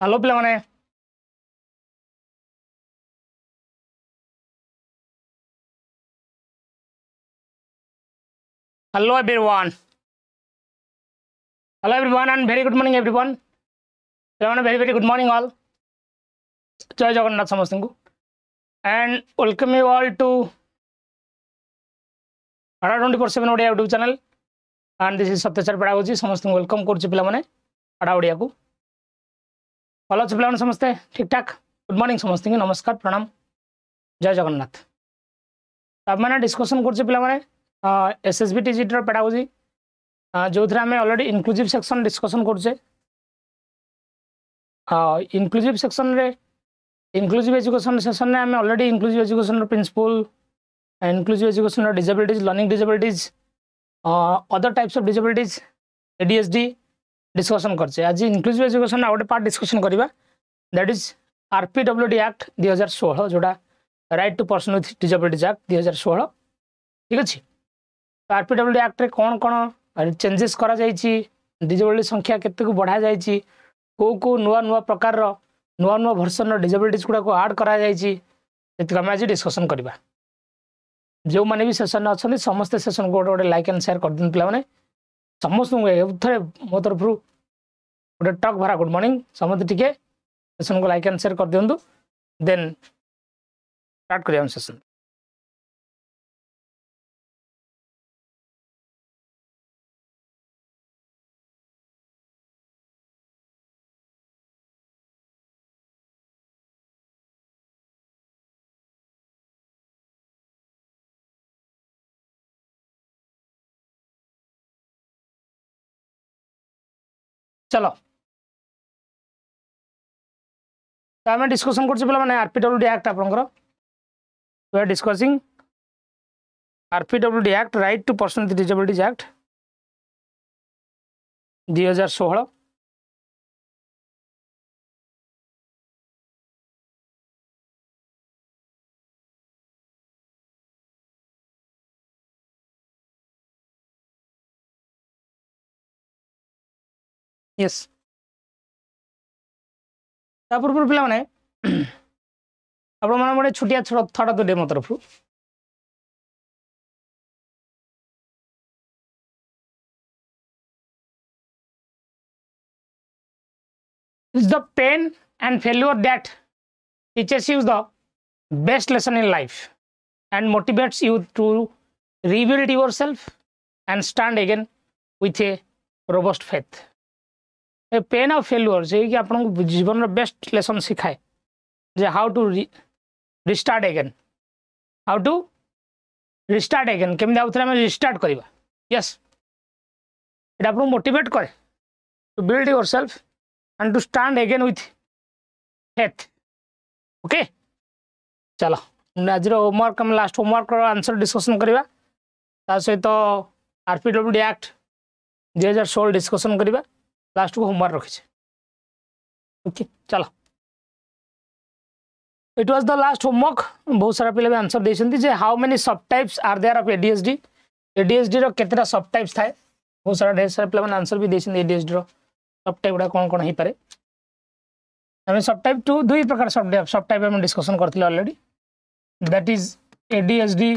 Hello पे hello everyone and very good morning everyone पे very very good morning all जय जगन्नाथ समस्त को and welcome you all to 24/7 Odia YouTube channel and this is Satya sir pedagogy समस्त welcome कर पे अड़ा ओडिया को भल अच्छे पे समस्ते ठीक ठाक गुड मॉर्निंग समस्त की नमस्कार प्रणाम जय जगन्नाथ आप मैंने डिस्कसन कर SSB TGT पेडागोजी जो थे आम ऑलरेडी इनक्लूसिव सेक्शन डिस्कसन करुचे इनक्लूसिव सेक्शन रे इनक्लूसिव एजुकेशन सेक्शन में आम already inclusive education principle inclusive education disabilities learning disabilities other types of disabilities ADHD discussion करचे आज इनक्लूसिव एजुकेशन गोटे पार्ट डिस्कसन करवा दैट इज RPWD ACT 2016 जोड़ा right to person with disabilities act 2016 ठीक अच्छे RPWD ACT रे कौन कौन चेंजेस करा जाइछि डिसेबिलिटी संख्या केते को बढ़ा जाइछि को नुआ नुआ प्रकार नुआ नुआ वर्सन डिसेबिलिटीज गुड़ा को ऐड करा जाइछि सेति हम आज डिस्कसन करबा जो माने भी सेशन अच्छे समस्त सेशन को गोटे लाइक एंड शेयर कर दिन पिला माने समस्त थे मो तरफ गोटे टक भरा गुड मॉर्निंग समस्त टिके सेशन को लाइक एंड शेयर कर दियंतु देन स्टार्ट करिया सेशन चलो तो आम डिस्कसन कर RPWD ACT आपंकर we are discussing RPWD ACT right to person with disabilities act 2016 yes पूर्व पे आप छुटिया थोड़ा तो डे मो तरफ is the pain and failure that teaches you the best lesson in life and motivates you to rebuild yourself and stand again with a robust faith. A pain of failure से कि आपन जीवन बेस्ट लेसन सिखाए जे how to restart again केमी आउे restart करवा yes it आपको मोटिवेट करे to build yourself and to stand again with faith okay चलो आज होमवर्क हम लास्ट होमवर्क आंसर डिस्कसन करवा सहित RPWD ACT 2016 डिस्कसन करवा लास्ट को होमवर्क रखी ओके चलो it was the last homework बहुत सारा पिला भी आंसर देछंती जे how many sub types are there of ADHD रो केतेटा सब टाइप्स थाए बहुत सारा ढेर सारा पिला आंसर भी देछंती ADHD रो सब टाइप गुडा कोन कोन हे पारे हम सब टाइप टू दुई प्रकार सब टाइप हम डिस्कशन करथिले already that is ADHD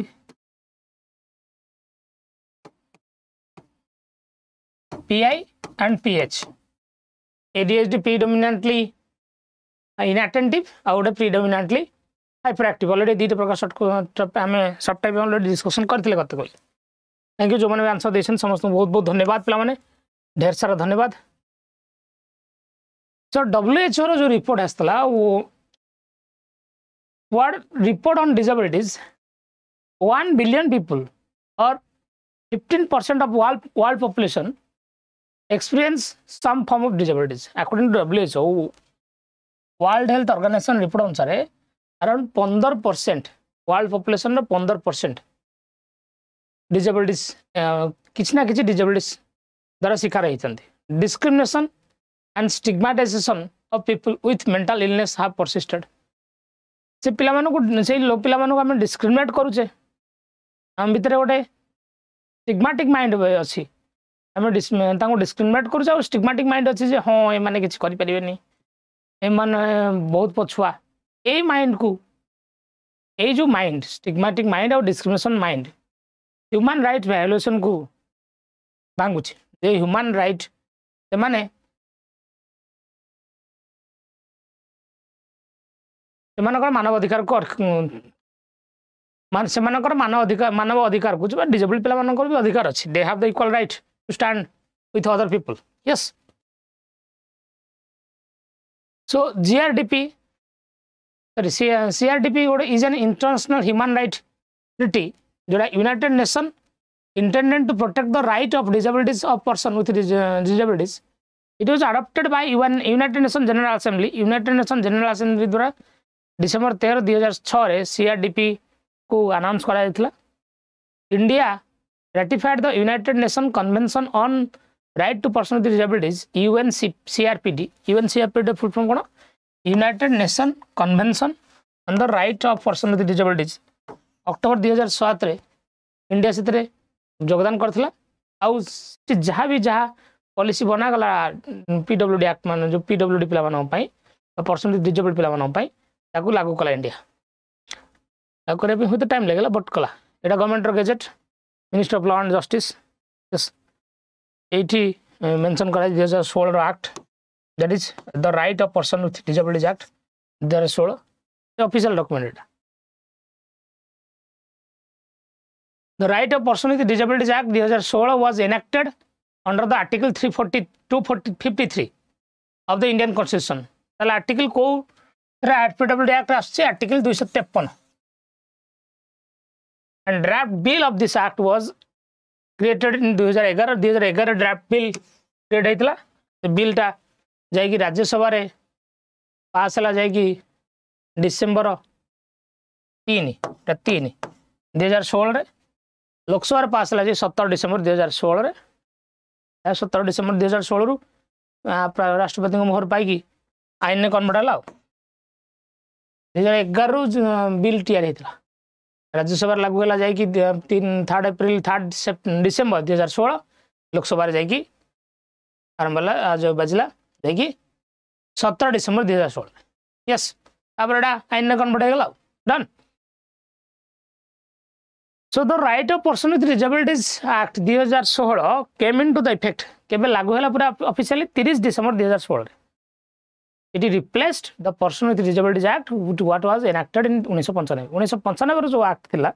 PI and PH ADHD predominantly inattentive और predominantly hyperactive ऑलरेडी दीटे प्रकार शॉर्ट आम सब टाइप ऑलरेडी डिस्कशन करथिले करते कहले थैंक यू जो मैंने आंसर देछन समस्त बहुत बहुत धन्यवाद पिला माने ढेर सारा धन्यवाद सो WHO रो जो रिपोर्ट आस्तला वो world report on disabilities 1 billion people और 15% of world population experience some form of disabilities according to WHO World Health Organization report अनुसार around 15% वर्ल्ड पॉपुलेशन 15% डिसेबिलिटीज किसी ना किसी डिसेबिलिटीज द्वारा शिकार होती discrimination and stigmatisation of people with mental illness have persisted से पिला आम डिस्क्रिमिनेट करुचे आम भितर गोटे स्टिग्माटिक माइंड अच्छी आम डिस्क्रिमिनेट करुचे और स्टिग्माटिक माइंड अच्छी हाँ ये किसी करें एमान बहुत पछुआ ए माइंड को ए जो माइंड स्टिग्मेटिक माइंड और discrimination mind human right violation को भांगुछि जे ह्यूमन राइट से माने सेमानकर मानव अधिकार को सेमानकर मानव अधिकार को डिजेबल पिला मानकर भी अधिकार अछि they have the equal right to stand with other people yes so GRDP sorry CRDP is an international human right treaty जोड़ा United Nation intended to protect the right of disabilities of person with disabilities. It was adopted by United Nations General Assembly. United Nations General Assembly द्वारा December 13, 2006 रे CRDP को announce करा जायतिला. India ratified the United Nations Convention on Right to Person with Disabilities UNCRPD. UNCRPD full form cone? United Nations Convention on the Right of Person with Disabilities. October 2007 रे India से योगदान करथिला आउ जहाँ भी जहाँ policy बना गला पीडब्ल्यूडी एक्ट मान जो पीडब्ल्यूडी पिला मानन पई पर्सन विथ डिजेबल पिला मानन पई ताकू लागू कला इंडिया लागू करे पे होते टाइम लागला बट कला एटा गवर्नमेंट रो gazette minister of law and justice yes 80 mention करा 2016 रो act that is the right of person with disabilities act 2016 official document एटा The Right of Person with Disabilities Act 2016 was enacted under the Article 342-53 of the Indian Constitution. The article को RPWD Act आसे Article 253. And draft bill of this act was created in 2011. 2011 draft bill create हैतला. Bill टा जाएगी राज्यसभा रे पास हला जाएगी December 3 2016 रे लोकसभा पास है 17 December 2016 17 December 2016 रु राष्ट्रपति मोहर पाई आईन ने कन्वर्ट है 2011 रु बिल तैयारी होता राज्यसभा लागू है जाकि 3 डिसेम्बर 2016 लोकसभा जाकि आरंभ है आज बाजिला जाकि 17 डिसेम्बर 2016 यस तापर आईन ने कन्वर्ट होगा done. So the Right of Person with Disabilities Act 2016 came into the effect केबे लागू हैला पूरा officially 30 December 2016 It replaced the Person with Disabilities Act with what was enacted in 1995 रो जो एक्ट थिला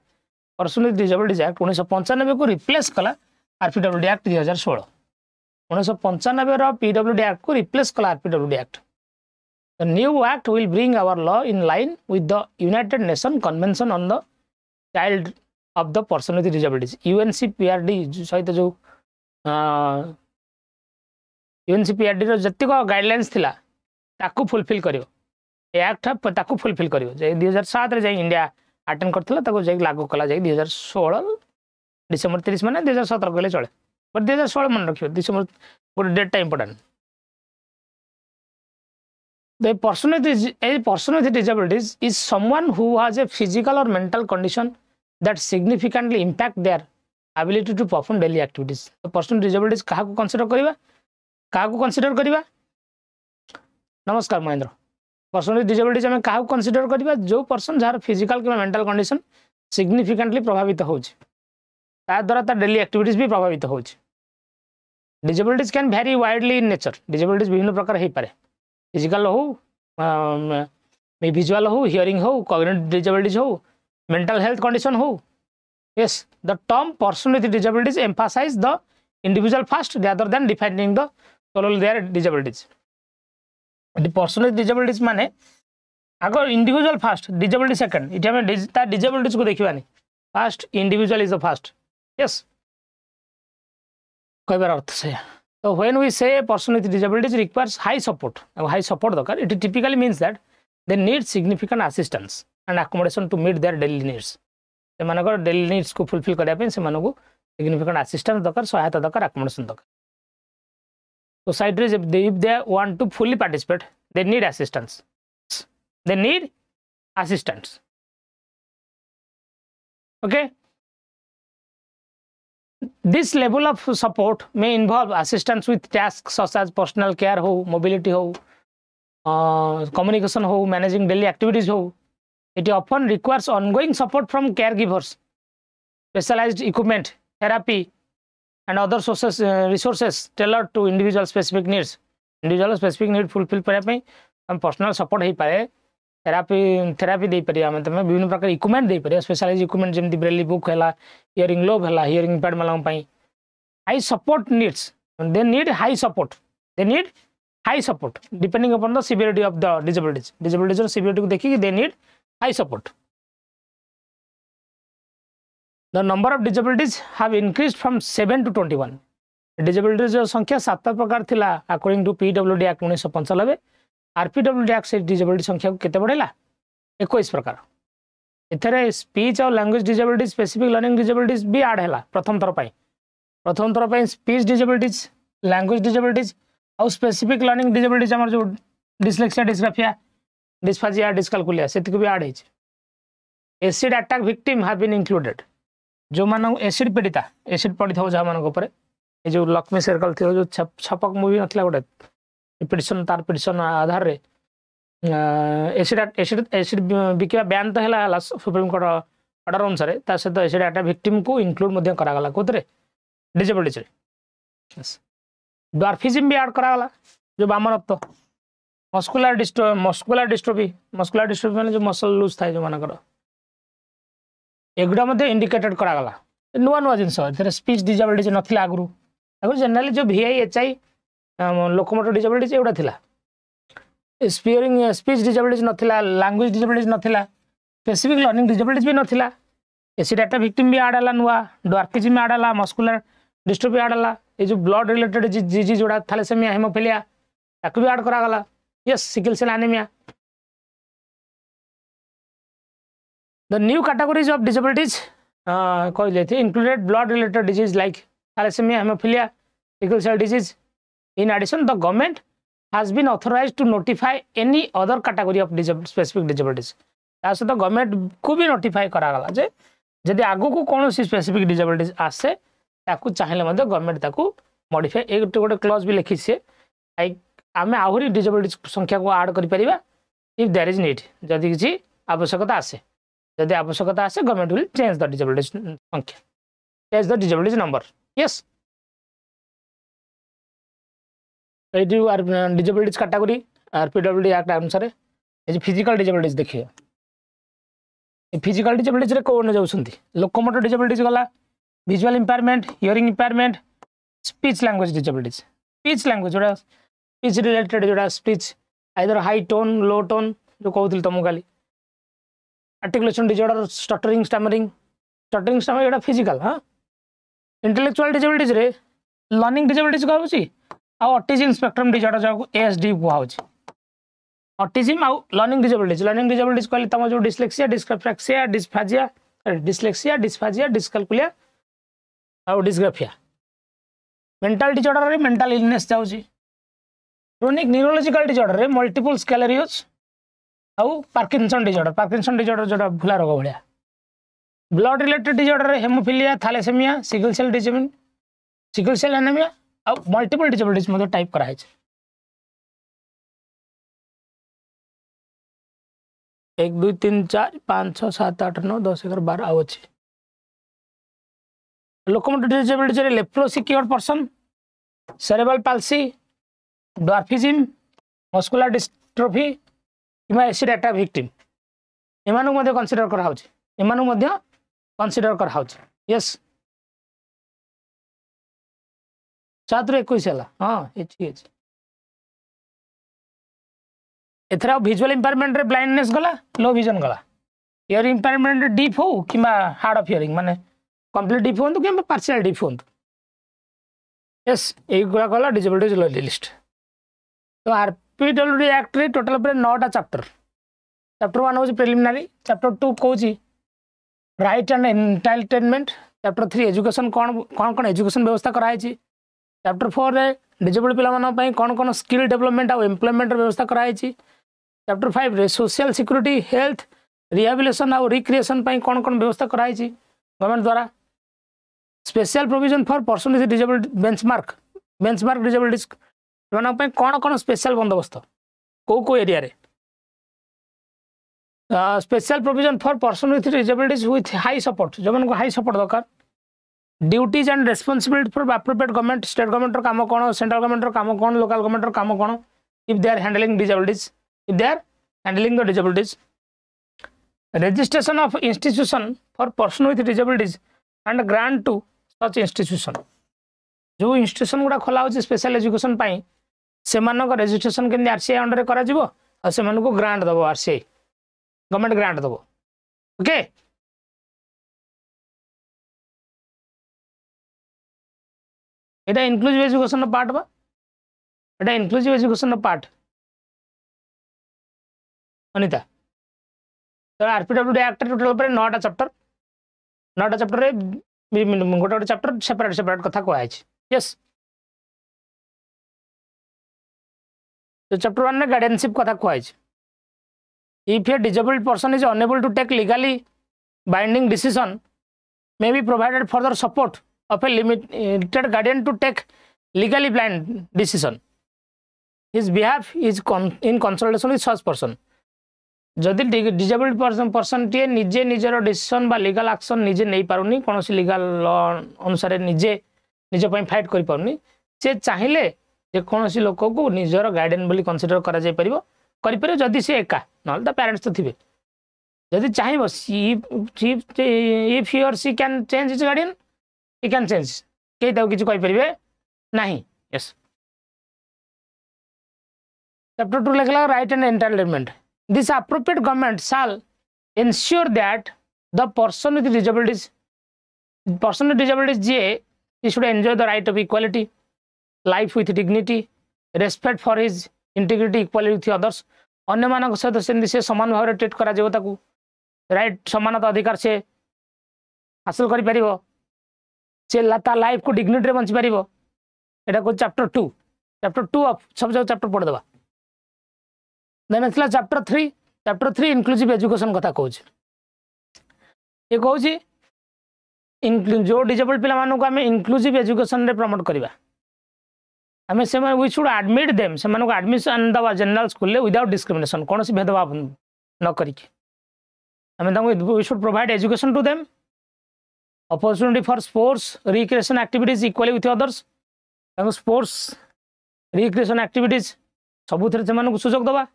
Person with Disabilities Act 1995 को replace कला RPWD Act 2016 1995 रो PWD Act को replace कला RPWD Act. The new act will bring our law in line with the United Nations Convention on the Child of the Person with Disabilities UNCPRD सहित जो UNCPRD रो जतिक guidelines थिला ताकू fulfil करियो act ताकू fulfil करियो जे 2007 रे जे India attend करथिला ताकू जे लागू कला जे 2016 डिसेंबर 30 माने 2017 कहले चले पर 2016 मन रखियो डिसेंबर गोटे date time important. The person with disabilities is someone who has a physical or mental condition that significantly impact their ability to perform daily activities. The person with disabilities कहा को consider करिवा नमस्कार Mahendra person with disabilities हमें कहा को consider करिवा जो person jar physical कि mental condition significantly प्रभावित होउछ ता द्वारा ता daily activities भी प्रभावित होउछ. Disabilities can vary widely in nature. Disabilities विभिन्न प्रकार हे पारे physical हो visual हो hearing हो cognitive disabilities हो mental health condition हो. Yes, the term person with disabilities emphasize the individual first rather than defining the solely their disabilities. The person with disabilities माने अगर individual first disability second इटे हमें disabilities को देखिबानी first individual is the first. Yes, कोई बार अर्थ से. So when we say a person with disabilities requires high support दरकार it typically means that they need significant assistance and accommodation to meet their daily needs. से मानकर daily needs को fulfill करया पे से मानको significant assistance दरकार सहायता दरकार accommodation दरकार. Society if they want to fully participate they need assistance. Okay, this level of support may involve assistance with tasks such as personal care हो mobility हो communication हो, managing daily activities हो, it often requires ongoing support from caregivers, specialized equipment, therapy, and other sources resources tailored to individual specific needs. Individual specific need fulfill करिया पई हम personal support हे पारे, therapy दे परिया हम तमे विभिन्न प्रकार इक्विपमेंट दे परिया, स्पेशलाइज्ड इक्विपमेंट जेमति ब्रेली बुक हैला, हियरिंग लोब हैला, हियरिंग पैड मालम पई high support needs, they need high support, they need high support depending upon the severity of the disabilities or severity को देखि they need high support. The number of disabilities have increased from 7 to 21. Disabilities संख्या 7 प्रकार थिला according to PWD ACT 1995. RPWD ACT से disability संख्या को केते बढ़ेला 21 प्रकार. एथरे स्पीच और language disabilities, specific learning disabilities भी ऐड हैला प्रथम थर पई स्पीच डिसेबिलिटीज, लैंग्वेज डिसेबिलिटीज और स्पेसिफिक लर्निंग डिसेबिलिटीज हमर जो डिस्लेक्सिया, डिस्ग्राफिया, डिस्फाजिया, डिस्काल्कुलिया सेति को भी ऐड हैछ. Acid attack victim have been included. जो मानन एसिड पीड़िता, एसिड पड़ी थाउ जा मानन ऊपर ए जो लक्ष्मी सर्कल थियो जो छपक मूवी नथला गोटे पिटिशन आधार रे एसिड बिकिया बैन तो है सुप्रीम कोर्ट ऑर्डर अनुसार ता सहित एसिड अटैक विक्टिम को इंक्लूड मध्य करागला कोतरे डिसेबिलिटी रे. ड्वार्फिज्म भी ऐड करागला जो वामनत्व, मस्कुलर डिस्ट्रोफी माने जो मसल लूज थाए जो मानकर एगुड़ा मध्य इंडिकेटेड करागला. नुआ जिनस स्पीच डिसेबिलिटी नथिला आगु जनरली जो VIHI लोकोमोटर डिसेबिलिटी एगुड़ा थिला. स्पीच डिसेबिलिटी नथिला, लैंग्वेज डिसेबिलिटी नथिला, स्पेसिफिक लर्निंग डिसेबिलिटी भी नथिला. एसिड अटैक विक्टिम भी ऐड हला नुआ, ड्वार्फिज्म ऐड हला, मस्कुलर डिस्ट्रोफी ऐड हला. ये जो ब्लड रिलेटेड डिजीज जोड़ा थैलेसेमिया, हेमोफिलिया ताकू भी ऐड करागला. Yes, sickle cell anaemia. The new categories of disabilities included blood related disease like thalassemia, hemophilia, sickle cell disease. In addition, the government has been authorized to notify any other category of specific disabilities. तासे तो government को भी notify करागला जे जदि आगु को कौन सी specific disabilities आसे ताकू चाहिले मध्य गवर्नमेंट ताकू मॉडिफाई एक गोटे क्लॉज भी लिखि से आमे आहुरी डिसेबिलिटीज संख्या को ऐड करि परिबा इफ देयर इज नीड. जदि किछि आवश्यकता आसे, यदि आवश्यकता आसे government will change the disabilities संख्या, change the disabilities number. Yes, ये डिसेबिलिटीज कैटेगरी RPWD एक्ट अनुसार ये फिजिकल डिसेबिलिटीज देखिए. फिजिकल डिसेबिलिटीज रे कोन जाउछंती लोकोमोटर डिसेबिलिटीज गला, visual impairment, hearing impairment, speech language disabilities. Speech language जोड़ा स्पीच रिलेटेड जोड़ा speech either high tone, low tone जो कहउथिल तमु गाली, आर्टिकुलेशन डिसऑर्डर, स्टटरिंग, स्टैमरिंग एटा फिजिकल. हां, इंटेलेक्चुअल डिसेबिलिटीज रे लर्निंग डिसेबिलिटीज कहउची आ ऑटिज्म स्पेक्ट्रम डिसऑर्डर जो ASD कहउची. ऑटिज्म आ लर्निंग डिसेबिलिटीज कहले तम जो डिस्लेक्सिया, डिस्ग्राफिया, डिस्फाजिया, डिस्काल्कुलिया और डिस्ग्राफिया. मेंटल डिसऑर्डर रे मेंटल इलनेस जाउची. क्रोनिक न्यूरोलॉजिकल डिसऑर्डर रे मल्टीपल स्क्लेरोसिस और पार्किंसन डिसऑर्डर जोड़ा भूला रोग भाया. ब्लड रिलेटेड डिसऑर्डर रे haemophilia, thalassaemia, sickle cell anaemia और मल्टीपल डिसेबिलिटीज मतलब टाइप करा है. 1 2 3 4 5 6 7 8 9 10 11 12 आउ अछि. लोकोमोटर डिसेबिलिटी रे leprosy cured person, cerebral palsy, dwarfism, muscular dystrophy किमा एसिड अटैक विक्टिम एमानु मध्ये कंसीडर करा हाउची. यस, 7 रे 21 हला. हां, एच एथरा विजुअल इंपायरमेंट रे ब्लाइंडनेस गला, लो विजन गला. हियरिंग इंपायरमेंट रे डीप हो किमा हार्ड ऑफ हियरिंग माने कंप्लीट डीप होंतु किमा पार्शियल डीप होंतु. यस, ए गुला गला डिसेबिलिटीज लिस्ट. तो RPWD एक्ट रे टोटल पर 9टा चैप्टर. चैप्टर 1 होची प्रिलिमिनरी, चैप्टर 2 कोची right and entitlement, chapter 3 education कौन एजुकेशन व्यवस्था करा है. चैप्टर 4 रे डिसेबल पिला मानन पई कौन स्किल डेवलपमेंट और एम्प्लॉयमेंट व्यवस्था करा है. चैप्टर 5 रे सोशल सिक्योरिटी, हेल्थ, रिहैबिलिटेशन और रिक्रिएशन पई कौन व्यवस्था करा है गवर्नमेंट द्वारा. Special provision for person with disability, benchmark disabilities मानन पई कौन स्पेशल बंदोबस्त को एरिया रे special provision for person with disabilities with high support जो मन को हाई सपोर्ट दरकार duties and responsibility for appropriate government state government काम कौन सेंट्रल गवर्नमेंट काम कौन लोकल गवर्नमेंट काम कौन if they are handling disabilities if they are handling the disabilities registration of institution for person with disabilities and grant to such institution जो institution गुड़ा खोला होची स्पेशल एजुकेशन पाई से मानक रजिस्ट्रेशन केंदी आरसीआई अंडर करा जिवो आ से मानक ग्रांट दबो आरसीआई गवर्नमेंट ग्रांट दबो ओके एटा इंक्लूसिव एजुकेशन नो पार्ट बा एटा इंक्लूसिव एजुकेशन नो पार्ट अनिता तो आरपीडब्ल्यूडी एक्ट टोटल पर 9टा चैप्टर 9टा चैप्टर रे गोटे गोटे चैप्टर सेपरेट कथा कहै छै यस तो चैप्टर 1 में गार्डियनशिप कथा कहै छै if a disabled person is unable to take legally binding decision may be provided further support of a limited guardian to take legally blind decision his behalf is in consultation with such person जदि disabled person टे निजे निजर decision बा legal action निजे नहीं पारुनी कौन सी legal law अनुसार निजे निज फाइट कर पारुनी से चाहिए जे कौन सी लोक को निजर गार्डियन बोली कंसीडर करा जाय परिबो करि परिबो जदि से एका नल द पेरेंट्स तो थिबे जदि चाहिबो if he or she can change his guardian he can change के ताऊ किछ कहि परिबे नहीं यस चैप्टर 2 लिखला right and entitlement This appropriate government shall ensure that the person with disabilities he should enjoy the right of equality, life with dignity, respect for his integrity equally with others. अन्य मानक सहित से समान भाव treat करा जाव ताकू right समानता अधिकार से हासिल करि परिबो से ता लाइफ को डिग्निटी रे बंची परिबो एटा को चैप्टर 2 ऑफ सब जो चैप्टर पढ़ देबा देन असला चैप्टर 3 इंक्लूसिव एजुकेशन कथा कहूँ ये कहूँ जो डिसेबल्ड पिला मानू आम इंक्लूसिव एजुकेशन रे प्रमोट करवा आम से वी शुड एडमिट देम से मानू एडमिशन दवा जनरल स्कूल रे विदाउट डिस्क्रिमिनेशन कौन सी भेदभाव न करिके we should provide education to them opportunity for sports recreation activities equally with others sports recreation activities सबुथ से सुजोग दवा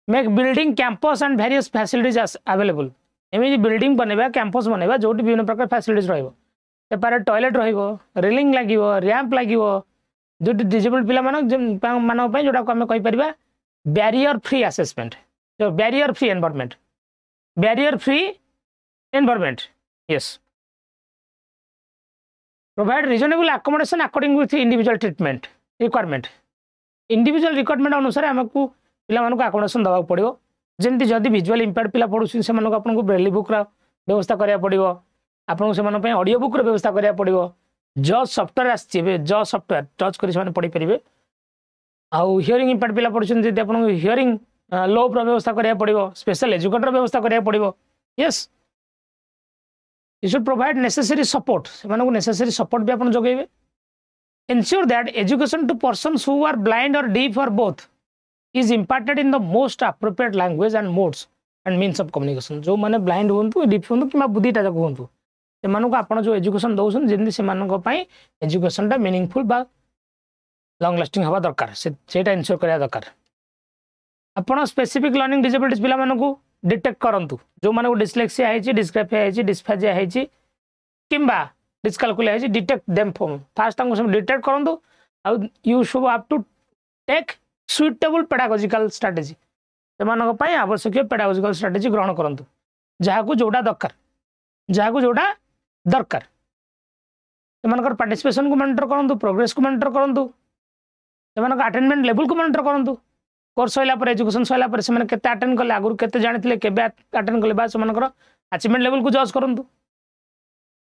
make building campus and various facilities available एमती बिल्डिंग बनवा कैंपस बनवा जो विभिन्न प्रकार फैसिलिटीज रही टॉयलेट रेलिंग लगे रैंप लगे जो डिसेबल्ड पिला मानक जोटा आम कहीपर बैरियर फ्री असेसमेंट जो barrier free environment yes provide reasonable accommodation according with individual treatment requirement individual requirement अनुसार आमको पिला मानक अकोमोडेशन दवा पड़ो जमी जदि विजुअल इम्पेयर्ड पिला पढ़ुछन से मानक आपको ब्रेली बुक व्यवस्था करा पड़ो आपको से ऑडियो बुक व्यवस्था करा पड़ो जज सॉफ्टवेयर आसवे जज सॉफ्टवेयर टच कर पढ़ी पारे आउ हियरिंग इम्पेयर्ड पिला पढ़ुछन जदि आपको हियरिंग लो व्यवस्था करा पड़ो स्पेशल एजुकेटर व्यवस्था करा पड़ो yes you should provide necessary support से नेसेसरी सपोर्ट भी आप जगेबे ensure that education to persons who are blind or deaf or both is imparted in the most appropriate language and modes and means of communication जो माने blind होंतु deaf होंतु कि बुद्धिटा जाक होंतु से मानक आपण जो एजुकेशन दउसन जेंदी से मानक पई एजुकेशन टा मीनिंगफुल बा लॉन्ग लास्टिंग हवा दरकार सेटा इंश्योर करिया दरकार आपण स्पेसिफिक लर्निंग डिसेबिलिटीज पिला मानकु डिटेक्ट करंतु जो मानकु डिस्लेक्सिया हैछि डिस्ग्राफिया हैछि डिस्फेजिया हैछि किंबा डिस्कालकुलिया है डिटेक्ट देम फॉर्म फास्ट सब डिटेक्ट करूँ आउ you should have to take suitable pedagogical strategy से आवश्यक पेडागोजिकल स्ट्रेटजी ग्रहण करूँ जहाँ जोड़ा दरकार से पार्टिसिपेशन को मॉनिटर करूँ प्रोग्रेस को मॉनिटर करूँ से अटेनमेंट लेवल को मॉनिटर करूँ कोर्स सैला एजुकेशन सैला से केते अटेंड कले आगुरी केते जानिथिले केबे अटेंड कले बा से अचीवमेंट लेवल को जज करूँ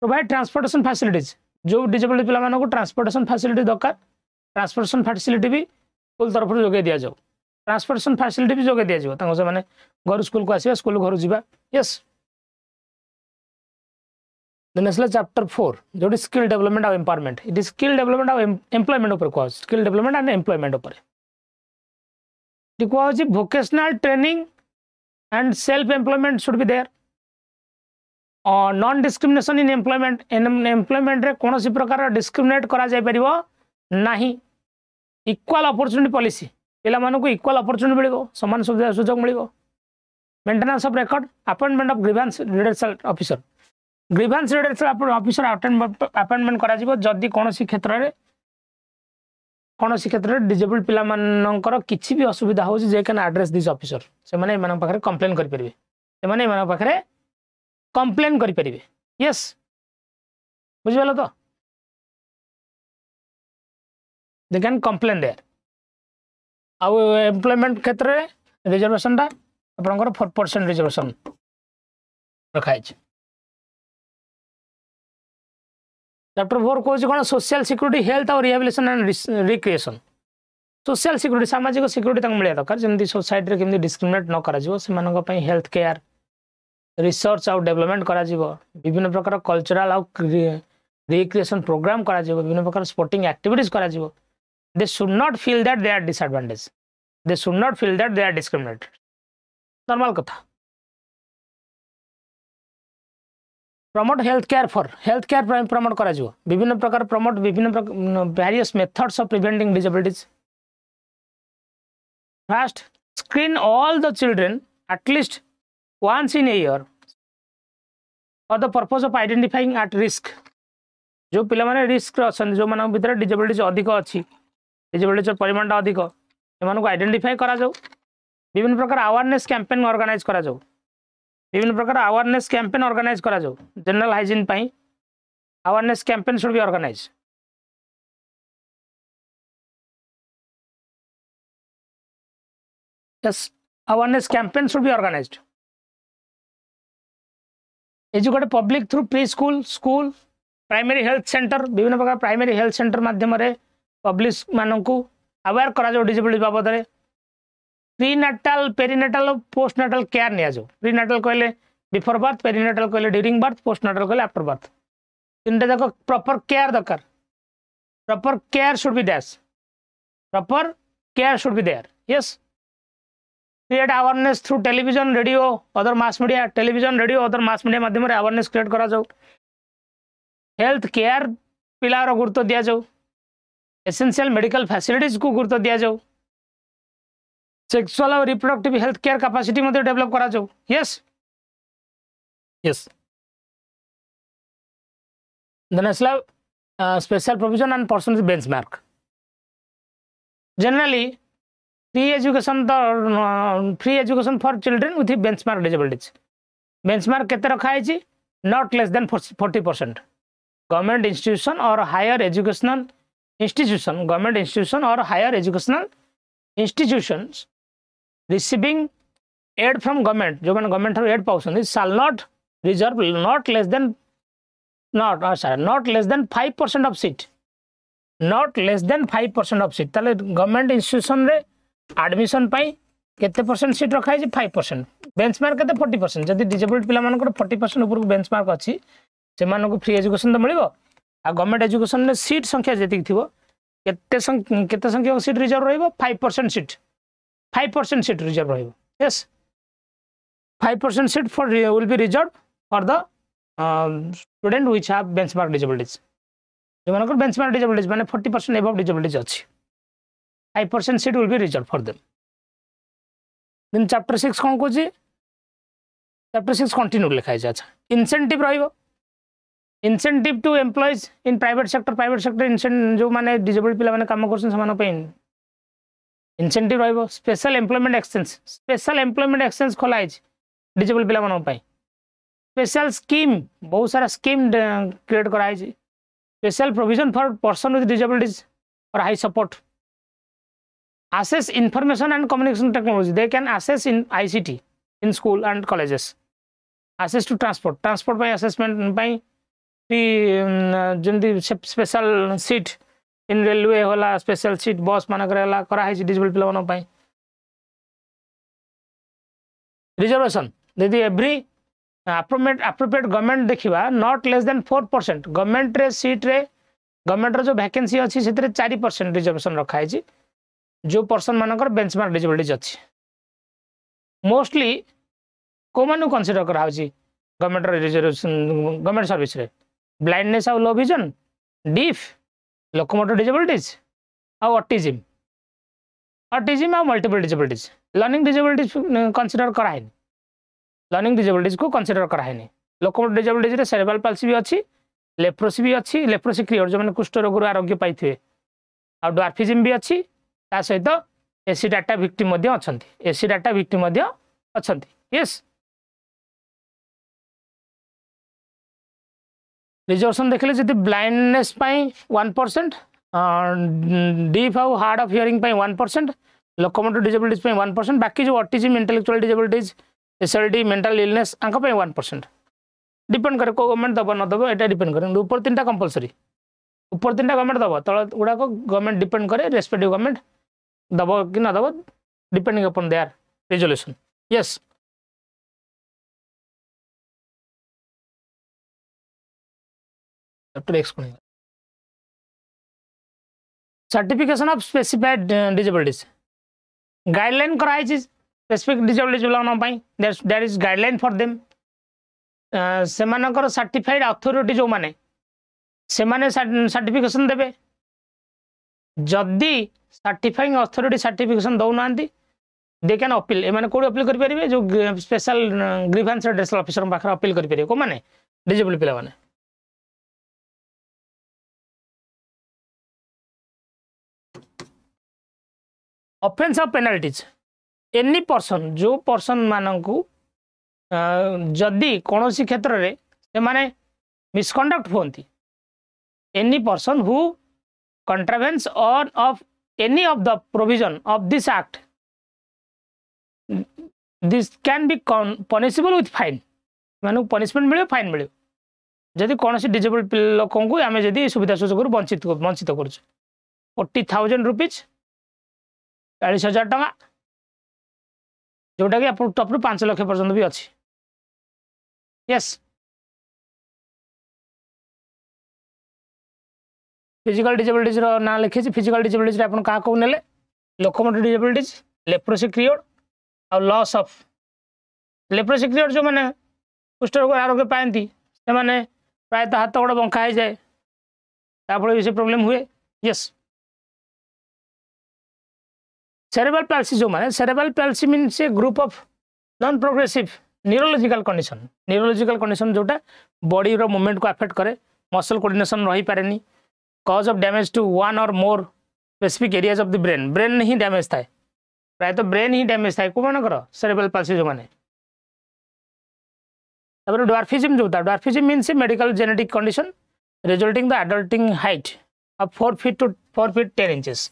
प्रोवाइड ट्रांसपोर्टेशन फैसिलिटीज जो डिसेबल्ड पिला मानक ट्रांसपोर्टेशन फैसिलिटी दरकार ट्रांसपोर्टेशन फैसिलिटी भी स्कूल तरफ जोगे दि जाओ ट्रांसपोर्टेशन फैसिलिटी भी जोगे दि जाओ से माने घर स्कूल को आसीबा स्कूल घर जावा यस देन असला चैप्टर 4 जो स्किल डेवलपमेंट और empowerment it is skill development और एम्प्लॉयमेंट ऊपर को स्किल डेवलपमेंट एंड एम्प्लॉयमेंट ऊपर लिखा vocational training and self employment should be there. Non discrimination in employment रे कौन सी प्रकार डिस्क्रिमिनेट करा जाय परिबो नाही. इक्वल अपॉर्चुनिटी पॉलिसी पिला मानकु इक्वल अपॉर्चुनिटी मिलिबो समान सुविधा सुजोग मिलिबो. Maintenance of record appointment of grievance redressal officer grievance redressal officer appointment करा जिवो जदी कौन सी क्षेत्र रे डिजेबल्ड पिला मानकर किछि भी असुविधा हो जे कैन एड्रेस दिस ऑफिसर से माने मन पाखरे कंप्लेन करि परिबे से माने मन पाखरे कंप्लेन करि परिबे. यस बुझिबलो तो दे कैन कंप्लेन देयर. आउ एम्प्लॉयमेंट क्षेत्र रे रिजर्वेशन ता आपनकर 4% रिजर्वेशन रखाइ छै. चैप्टर 4 को कौन सोशल सिक्योरिटी हेल्थ और rehabilitation and recreation. Social security सामाजिक सिक्योरिटी तक मिले दरकार जमी सोसाइटी केमती डिस्क्रिमिनेट न कर हेल्थ केयर रिसर्च आउ डेवलपमेंट करा विभिन्न प्रकार कल्चरल आउ रिक्रिएशन प्रोग्राम करा विभिन्न प्रकार स्पोर्टिंग एक्टिविटीज करा. They should not feel that they are disadvantage. They should not feel that they are discriminated. Normal कथा. प्रमोट हेल्थ केयर प्रमोट करा विभिन्न प्रकार प्रमोट विभिन्न various methods of preventing disabilities. First screen all the children at least once in a year for the purpose of identifying at risk. जो पिला माने risk अछन जो मानक भीतर डिसेबिलिटीज अधिक अछि डिसेबिलिटीज परिमाण अधिक एमानको आइडेंटिफाई करा जाऊ. विभिन्न प्रकार अवेयरनेस कैंपेन ऑर्गेनाइज करा जाऊ. विभिन्न प्रकार अवेयरनेस कैंपेन ऑर्गेनाइज करा जाऊ. जनरल हाइजीन पई awareness campaign should be organise. Yes awareness campaign should be organised. Educate public through pre school school primary health centre विभिन्न प्रकार प्राइमरी हेल्थ सेंटर माध्यम पब्लिक मानू अवेयर करा डिसेबिलिटी बाबद में. Prenatal perinatal postnatal care नि जाऊ. Prenatal कहले बिफोर बर्थ पेरीनाटाल कहले ड्यूरिंग बर्थ पोस्ट नाटाल कहले आफ्टर बर्थ. तीनटा जाक प्रॉपर केयर दरकार. Proper care should be dash. Proper care should be there. Yes create awareness through television radio other mass media. Television radio other mass media माध्यम awareness create करा जाऊ. Health care पिलार गुरुत्व दिया जाऊ. Essential medical facilities को गुरुत्व दिया जाऊ. सेक्सुअल और रिप्रोडक्टिव हेल्थ केयर कैपेसिटी मध्ये डेवलप करा जाऊ. यस यस देन असला special provision and personal benchmark. Generally free education for children with benchmark disabilities. Benchmark केते रखा है not less than 40%. Government institution और higher educational institution government institution और higher educational institutions receiving aid from government जो मैंने government aid पाउछन shall not reserve not less than 5% of seat. Not less than 5% of seat. ताले government institution रे admission पाई केते percent seat रखा है 5%. Benchmark केते 40%. जदि डिसेबल्ड पिला मानकर 40% ऊपर बेंचमार्क अछि से मानको फ्री एजुकेशन तो मिलिबो. आ गवर्नमेंट एजुकेशन रे सीट संख्या जति थिबो केते संख्या सीट रिजर्व रहइबो 5% सीट 5% सीट रिजर्व रहइबो. Yes 5% seat for will be reserve for the student which have benchmark disabilities. जो मानकर बेंचमार्क डिसेबिलिटीज माने 40% अबव डिसेबिलिटीज अछि 5% seat will be reserve for them. Then chapter 6 कौन कहूँ. चैप्टर 6 कंटिन्यू लिखा है. अच्छा इंसेंटिव रहिबो. Incentive to employees in private sector जो माने डिसेबल्ड पिला माने काम करछन समान पे इंसेंटिव रहिबो. स्पेशल एम्प्लॉयमेंट एक्सचेंज खोला है डिसेबल्ड पिला मानन पे. स्पेशल स्कीम बहुत सारा स्कीम क्रिएट करा है. Special provision for person with disabilities और high support. Access information and communication technology. They can access in ICT in school and colleges. Access to transport by assessment by the special seat in railway होला special seat bus मानक रहला करा है disabled पिला मानन पई. Reservation यदि every appropriate government देखिबा नॉट लेस देन 4%. गवर्नमेंट रे सीट रे गवर्नमेंट रो जो वैकेंसी अछि सेतरे 4% रिजर्वेशन रखा है. जो पर्सन मानकर बेंचमार्क डिसेबिलिटीज अच्छी मोस्टली को मानु कंसीडर करा गवर्नमेंट रिजर्वेशन गवर्नमेंट सर्विस रे ब्लाइंडनेस आ low vision deaf locomotor disabilities आ ऑटिज्म आ multiple disabilities learning disabilities consider कराएनि लर्निंग डिसेबिलिटीज को कंसीडर कराएनि लोकोमोटर डिसेबिलिटीज रे सेरेब्रल पाल्सी भी अच्छी लेप्रोसी भी अच्छी लेप्रोसी क्रियर जो मैंने कुष्ठ रोग आरोग्य पाई आ ड्वार्फिज्म भी अच्छी ता सहित AC data victim AC data victim yes reservation देखले जदि ब्लाइंडनेस 1% डीफ आउ hard of hearing 1% locomotor disabilities 1% बाकी जो autism intellectual disabilities SLD mental illness आंका 1% डिपेंड करे को गवर्नमेंट दब न दब एटा डिपेंड करे ऊपर 3टा कंपलसरी ऊपर 3टा गवर्नमेंट दब तळ गुडा को गवर्नमेंट डिपेंड करे रेस्पेक्टिव गवर्नमेंट दब कि न दब depending upon their resolution yes certification of specified disabilities guideline कराई स्पेसिफिक डिसेबिलिटीज वाला there is guideline for them सेमानकर सर्टिफाइड अथॉरिटी जो माने सेमाने सर्टिफिकेशन देबे जदि सर्टिफाइंग अथॉरिटी सर्टिफिकेशन दौ नांती दे कैन अपील एमाने कोड अपील करि परिबे जो स्पेशल ग्रीवेंस रेडरेसल ऑफिसर पाखर अपील करि परिबे को माने डिसेबल पिला माने offence of penalties any person जो पर्सन मानकू जदि कौन क्षेत्र में से माने मिसकंडक्ट होती any person who contravention of any of the provision of this act this can be punishable with fine मानू पनिशमेंट मिले फाइन मिले जदि कौन डिसेबल लोक आम जदि सुविधा सुजोग वंचित कर 40,000 रुपीज 40,000 टका जोटा कि आप टॉप 5 लाख पर्यंत भी अच्छी यस फिजिकल डिसेबिलिटीज ना लिखी फिजिकल डिसेबिलिटीज आप क्या कौ ने लोकोमोटर डिसेबिलिटीज लेप्रोसी क्रियोड आ लॉस ऑफ लेप्रोसी क्रियोड जो मैंने कुष्ठ रोग आरोग्य पाती से मैंने प्रायतः हाथ गोड़ बंका हो जाए फल से प्रोब्लेम हुए यस सेरेब्रल पाल्सी जो माने cerebral palsy means a group of non progressive neurological condition जोटा बॉडी रो मूवमेंट को अफेक्ट करे मसल कोऑर्डिनेशन रही पारेनी cause of damage to one or more specific areas of the brain ही डैमेज थाए प्रायतः ब्रेन ही डैमेज थाए को मानकर सेरेब्रल पाल्सी जो माने तापर ड्वार्फिज्म जोटा dwarfism means a medical genetic condition resulting the adulting height of 4 feet to 4 feet 10 inches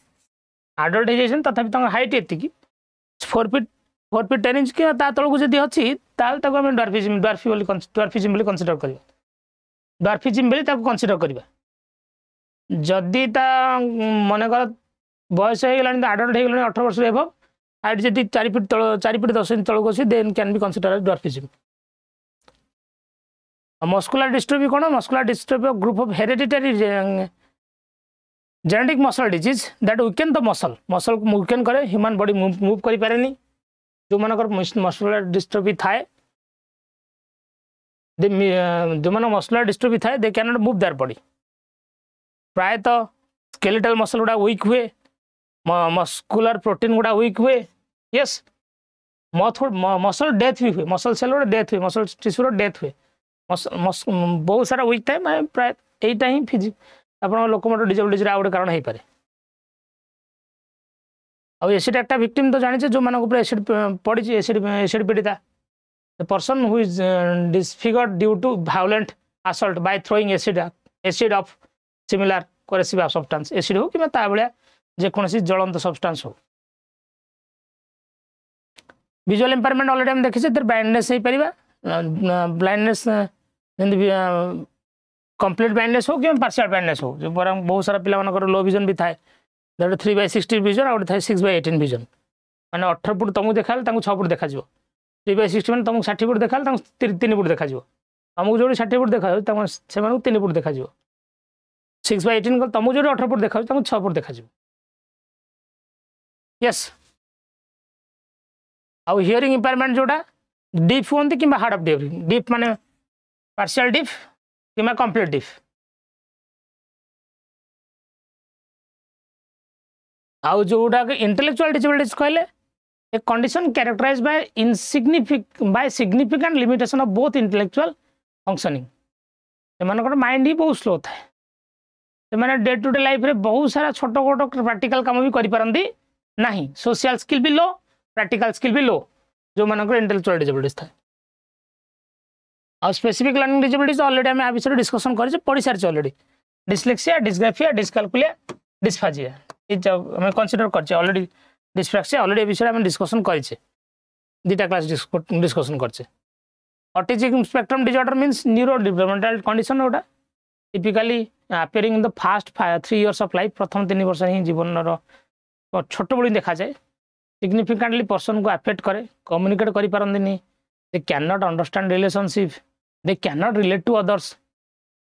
adult हो तथापि हाइट एति 4 फीट 10 इंच कि तलू जब अच्छी आम ड्वार्फिज्म कनसीडर कर ड्वार्फिज्म कनसीडर करवा जदि मनकर बयस हो गला आडल्ट हो गला 18 वर्ष एभव हाइट जी 4 फीट 10 इंच तलू अच्छी then can be considered dwarfism muscular dystrophy कौन muscular dystrophy group of hereditary genetic muscle disease that weaken the muscle को वीकेन करे ह्यूमन बॉडी मूव करि पारेनी जो मानकर मस्कुलर डिस्ट्रोफी थाए जो मान मस्कुलर डिस्ट्रोफी थाए they can not move their body प्रायतः स्केलेटल मसल गुड़ा वीक हुए मस्कुलर प्रोटीन गुड़ा वीक हुए यस मसल डेथ भी हुए मसल सेल गुड़ा डेथ हुए मसल टिश्यू डेथ हुए बहुत सारा वीक थाए प्राय यहीटा ही फिजिक आप लोकोमोटर डिसेबिलिटीज आ गए कारण हो पाए एसिड एक्टा विक्टिम तो जाने जो मानक एसिड पड़ी एसिड पीड़िता the person who is disfigured due to violent assault by throwing acid of similar corrosive substance acid हो कि भाया जेकोसी ज्वलंत सब्सटेंस हो विजुअल इंपायरमेंट ऑलरेडी हम देखी ब्लाइंडनेस हो पार ब्लाइंडनेस कंप्लीट ब्लाइंडनेस हो कि पार्शियल ब्लाइंडनेस हो जो बहुत सारा पिला लो विजन भी थाए 3/60 विजन आ गए 6/18 विजन मैंने 18 फुट तुमको देखा 6 फुट देखा 3/60 मैंने तुमको 60 फुट देखा 3 फुट देखा तुमको जो 60 फुट देखा से 3 फुट देखा 6/18 तुमको जो 18 फुट देखा 6 फुट देखा यस आउ हियरिंग इम्पेयरमेंट जोटा डीफ होती कि हार्ड ऑफ हियरिंग डीफ माने पार्शियल डीफ कि कंप्लीट डीफ आउ जोटा इंटेलेक्चुअल डिसेबिलिटीज कहले a condition characterised by significant limitation of both intellectual functioning एमानकर माइंड ही बहुत स्लो थाए से डे टू डे लाइफ रे बहुत सारा छोट छोट प्रैक्टिकल काम भी करि नहीं सोशल स्किल भी लो प्रैक्टिकल स्किल भी लो जो मानकर इंटेलेक्चुअल डिसेबिलिटीज थाए और स्पेसिफिक लर्निंग डिसेबिलिटीज ऑलरेडी आम विषय डिस्कसन कर पढ़ी सारी ऑलरेडी डिस्लेक्सिया डिस्ग्राफिया डिस्काल्कुलिया डिस्फाजिया आम कनसीडर कर ऑलरेडी डिस्फ्रैक्सिया ऑलरेडी विषय आम डिस्कसन करें दुटा क्लास डिस्कसन कर autism spectrum disorder means neuro developmental condition गोटा typically appearing in the first 3 years of life प्रथम 3 वर्ष ही जीवन छोट बड़ी देखा जाए सिग्निफिकेंटली पर्सन को अफेक्ट करे कम्युनिकेट करि पारंदिनी they can not understand relationship they can not relate to others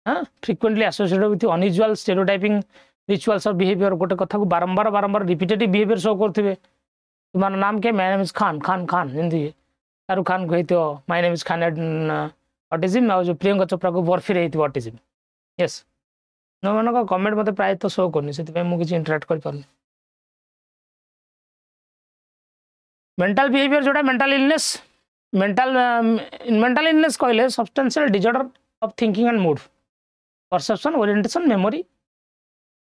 frequently associated with unusual stereotyping rituals of behaviour गोटे कथा को बारंबार बारंबार रिपीटेटिव बिहेवियर शो करथिबे तुम्हारा नाम के my name is Khan Khan Khan जेंती शाहरुख खान कहते my name is Khan autism आ जो प्रियंका चोपड़ा को बर्फी रही ऑटिज्म यस नो मान कमेंट मत प्राय तो शो करनी से मुझे इंटराक्ट कर पारनी मेंटल बिहेवियर जोड़ा मेंटल इलनेस कहले substantial disorder of thinking and mood perception orientation memory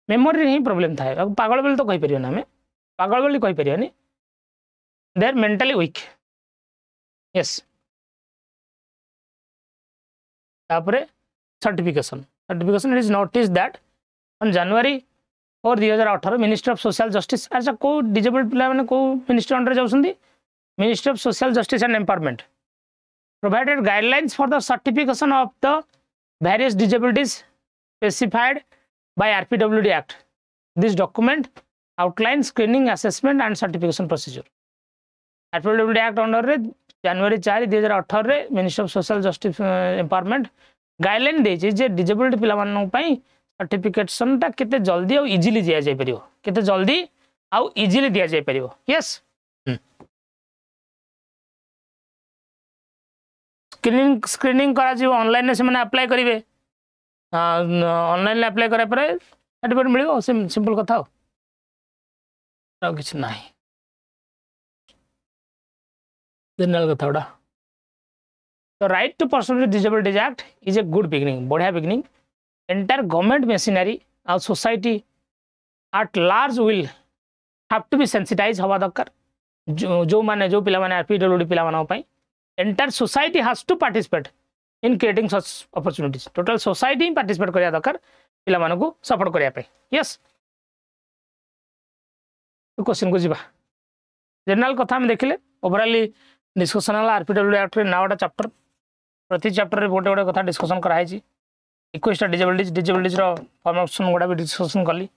memory ही प्रॉब्लम था अब पागल बोली तो कहि परियो ना हमें पागल बोली कहि परियोनी they are mentally weak yes तापरे certification it is notice that on January 4 2018 ministry of social justice अच्छा को डिजेबल्ड पिला माने को मिनिस्ट्री अंडर जाउसंदी ministry of social justice and empowerment provided guidelines for the certification of the various disabilities specified by RPWD ACT. This document outlines screening, assessment and certification procedure. RPWD ACT under रे जनवरी 4 2018 रे ministry of social justice empowerment guideline देछि जे disabled पिला मानन पई certification ता केते जल्दी और इजीली दिया जाय परियो केते जल्दी और इजीली दिया जाय परियो यस स्क्रीनिंग करा जी ऑनलाइन से माने अप्लाई करिवे ऑनलाइन अप्लाई करा पर सर्टिफिकेट मिलियो सिंपल कथा किछ नाही जनरल कथा उडा तो right to person with disabilities act is a good beginning बढ़िया बिगिनिंग एंटायर गवर्नमेंट मेसिनरी और society at large will have to be sensitise हवा दरकार जो माने जो पिला माने आरपीडब्ल्यूडी पिला मानन पई entire society has to participate in creating such opportunities total society participate करिया दरकार पिला मानकु सपोर्ट करिया पे यस क्वेश्चन को जीवा जनरल कथा हम देखिले ओवरऑली डिस्कशन हला आरपीडब्ल्यूडी एक्ट रे 9टा चैप्टर प्रति चैप्टर रे गोटे गोटे कथा डिस्कशन कराई छी 21टा डिसेबिलिटीज रो फॉर्म ऑप्शन गोटा भी डिस्कशन करली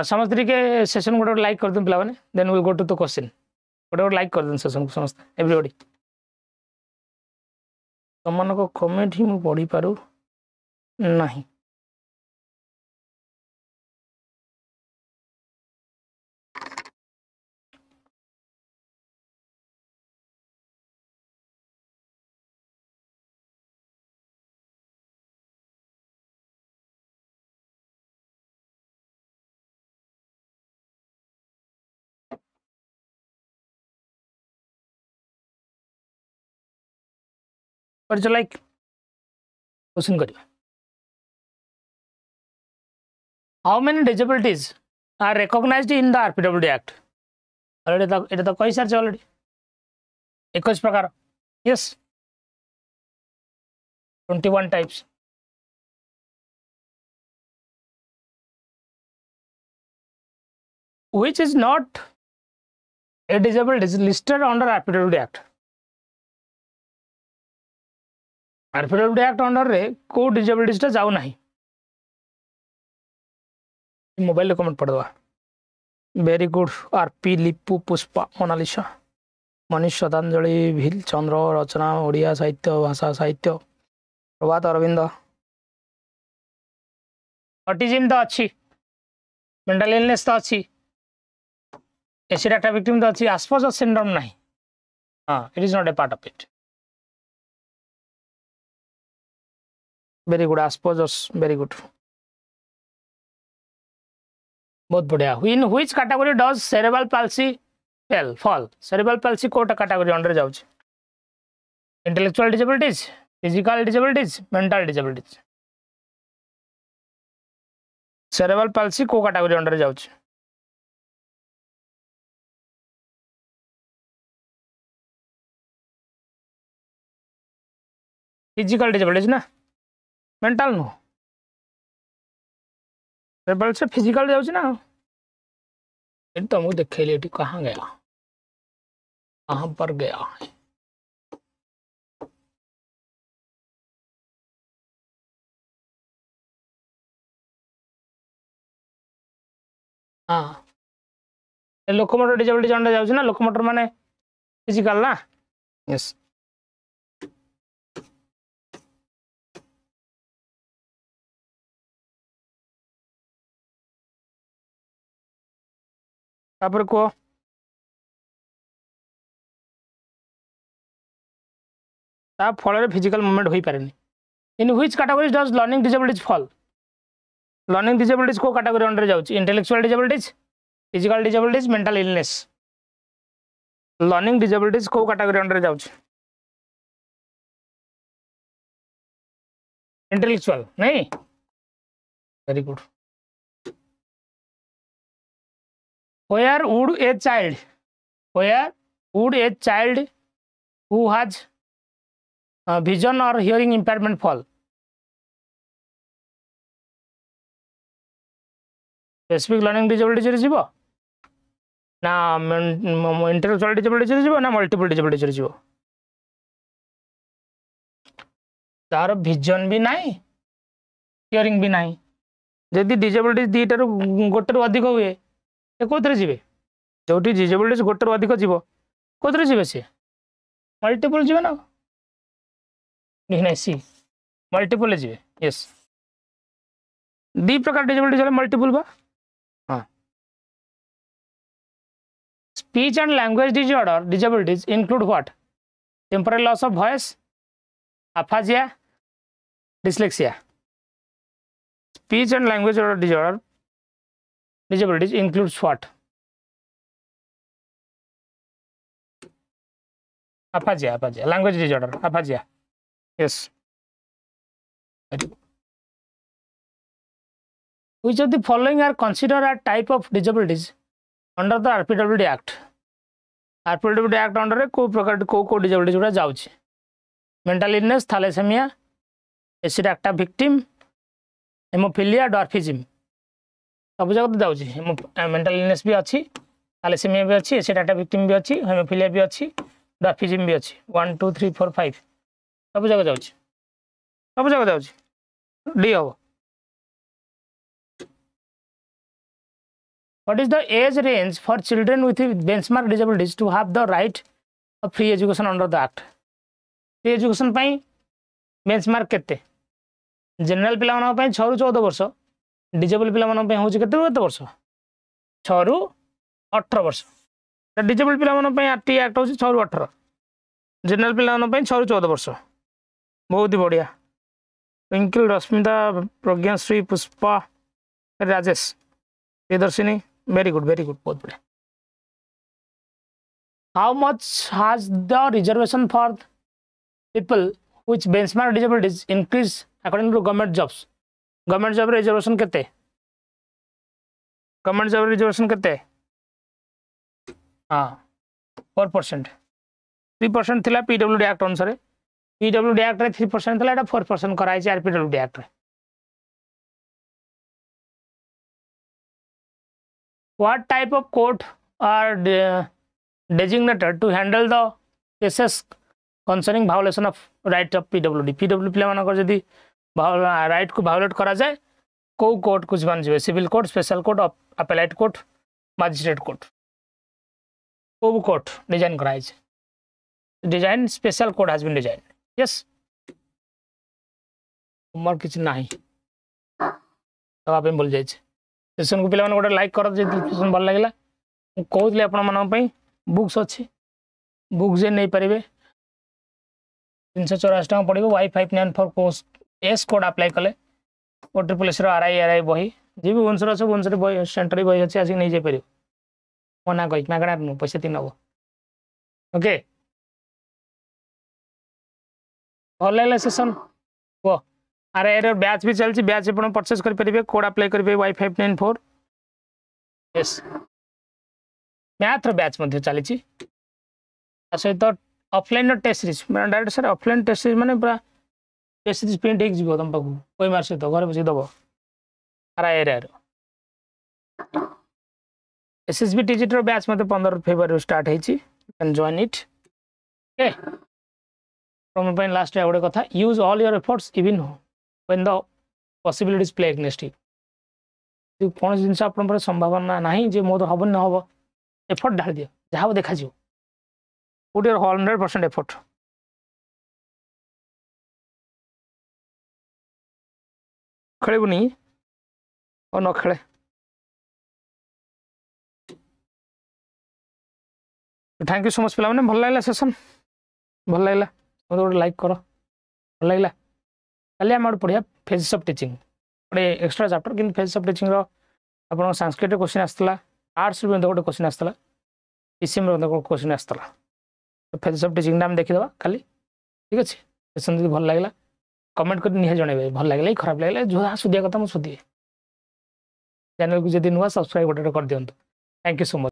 समस्त के सेशन गोटे लाइक कर दन पिला माने then will go to the question गोटे लाइक कर दन सेशन को समस्त एवरीबॉडी तुम को कमेंट ही मु पढ़ी पारू नहीं पर जो लाइक क्वेश्चन करियो how many disabilities are recognised in the RPWD act already एटा तो कहि सार ऑलरेडी 21 प्रकार yes 21 types which is not a disability is listed under RPWD Act RPWD Act under रे को डिसेबिलिटीज ता जाऊ नाही मोबाइल कमेंट पढ़ दवा very good RP Lipu Pushpa Monalisa Manish Shraddhanjali Bhil चंद्र रचना ओडिया साहित्य भाषा साहित्य प्रभात अरविंद ऑटिज्म तो अच्छी मेंटल इलनेस तो अच्छी एसिड अटैक विक्टिम तो अच्छी आस्पर्जर सिंड्रोम नहीं हाँ it is not a part of it very good Asperger very good बहुत बढ़िया in which category does cerebral palsy fall cerebral palsy कोटा कैटेगरी अंडर जाउछ intellectual disabilities physical disabilities mental disabilities cerebral palsy को category under जाउछ physical disabilities ना mental नो cerebral से physical जाउछ ना ये तो मुझे देखेली एटी कहाँ गया कहाँ पर गया हाँ लोकोमोटर डिसेबिलिटी अंडर जाउछ ना लोकोमोटर माने फिजिकल ना यस तापर को ता फल फिजिकल मूवमेंट हो पारे in which category does learning disabilities fall learning disabilities को कैटेगरी अंडर जाउछ intellectual disabilities physical disabilities mental illness learning disabilities को कैटेगरी अंडर जाउछ इंटेलेक्चुअल नहीं very good where would a child who has vision or hearing impairment fall specific learning disability रे जीवो ना intellectual disability रे जीवो ना मल्टीपल डिसेबिलिटी रे जीवो तार विजन भी नाही हियरिंग भी नाही जदि डिसेबिलिटी दीटार गोटे अधिक हुए कौन जी जो डिसेबिलिटी गोटे अधिक जीव कौन जी सी मल्टीपल जी ना नहीं सी मल्टीपल जी यस दी प्रकार डिसेबिलिटी मल्टीपल बा हाँ speech and language disorder disabilities include what temporary loss of voice aphasia dyslexia speech and language disorder disabilities includes what aphasia language disorder aphasia yes which of the following are considered a type of disabilities under the RPWD ACT RPWD ACT under को प्रकार को disabilities गुड़ा जाउछि mental illness thalassemia acid attack victim hemophilia dwarfism सब जगह तो जाऊँ mental illness भी अच्छी थैलेसेमिया भी अच्छी एसिड अटैक विक्टिम भी अच्छी हेमोफिलिया भी अच्छी डॉर्फिज्म भी अच्छी 1 2 3 4 5 सब जगह जाऊँ डी हम what is the age range for children with benchmark disabilities to have the right of free education under the act free education benchmark केते जनरल पिला 6 ରୁ 14 वर्ष डिजेबल पिला हूँ केते वर्ष 6 ରୁ 18 वर्ष डिजेबल पिला आरटी एक्ट हूँ 6 ରୁ 18 जनरल पिला 6 ରୁ 14 वर्ष बहुत ही बढ़िया ट्विंकल रश्मिता प्रज्ञाश्री पुष्पा राजेश प्रियदर्शिनी वेरी गुड बहुत बढ़िया how much has the reservation for people which benchmark disabilities increase according to government jobs government job reservation केते गवर्नमेंट जॉब रिजर्वेशन केते हाँ 4% 3% थिला पीडब्ल्यूडी एक्ट अनुसार पीडब्ल्यूडी एक्ट रे 3% थिला एटा 4% कराई छै आरपीडब्ल्यूडी एक्ट रे what type of court are designated to handle the cases concerning violation of right of PWD पिला मानकर जदी राइट को वायोलेट करा जाए को कोर्ट कुछ बन जाए civil court special court appellate court magistrate court को कोर्ट डिजाइन कराई design special court has been design yes more किछ नाही तो आप बोल जाए सेशन को पिला गोटे लाइक कर सेशन भल लगे कहूली आपण बुक्स अच्छी बुक्स जे नहीं पारे 384 टका पड़ो Y594 course S code apply कले OSSC RI बही जी भी भुवनेश्वर अच्छे भुवनेश्वर बही सेंटर बही अच्छे आसिक नहीं जापर मना कही मागणा नु पैसा तीन नब ओके भल लगे सेसन कह RI बैच भी चलती बैच आप परचेज करेंगे कोड अप्लाई करेंगे Y594 यस मैथ बैच चली सहित ऑफलाइन टेस्ट सीरीज मैं direct sir offline test series माने पूरा टेस्ट सीरीज प्रिंट हो तुम पाक कोई मार सहित घर बस दब RI SSB TGT बैच मत 15 फेब्रुआरी स्टार्ट होती कैन जॉइन इट ओके तुम लास्ट गोटे कथा use all your efforts even when the possibilities play against you कौन जिनस आप संभावना ना जे मोर हम ना हम एफर्ट ढाल दियो जहाँ देखा put your 100% effort खेलबुनी और न खेले थैंक यू सो मच पे भल लगे सेसन भल लगे मत गोटे लाइक कर भल लगे कल आम गोटे पढ़िया फेजेस ऑफ टीचिंग गोटे एक्सट्रा चैप्टर कि फेजेस ऑफ टीचिंग आप संस्कृत क्वेश्चन आसाला आर्ट्स गोटे क्वेश्चन आसाला PCM क्वेश्चन आसाला फेजेस ऑफ टीचिंग आम देखीदे खाली ठीक अच्छे सेसन जी भल लगे कमेंट कर निहे जनइबे भल लगे खराब लगे जो सुधिया कथा मुझे सुधिए चैनल को जब नुआ सब्सक्राइब गोटे कर दिंतु थैंक यू सो मच।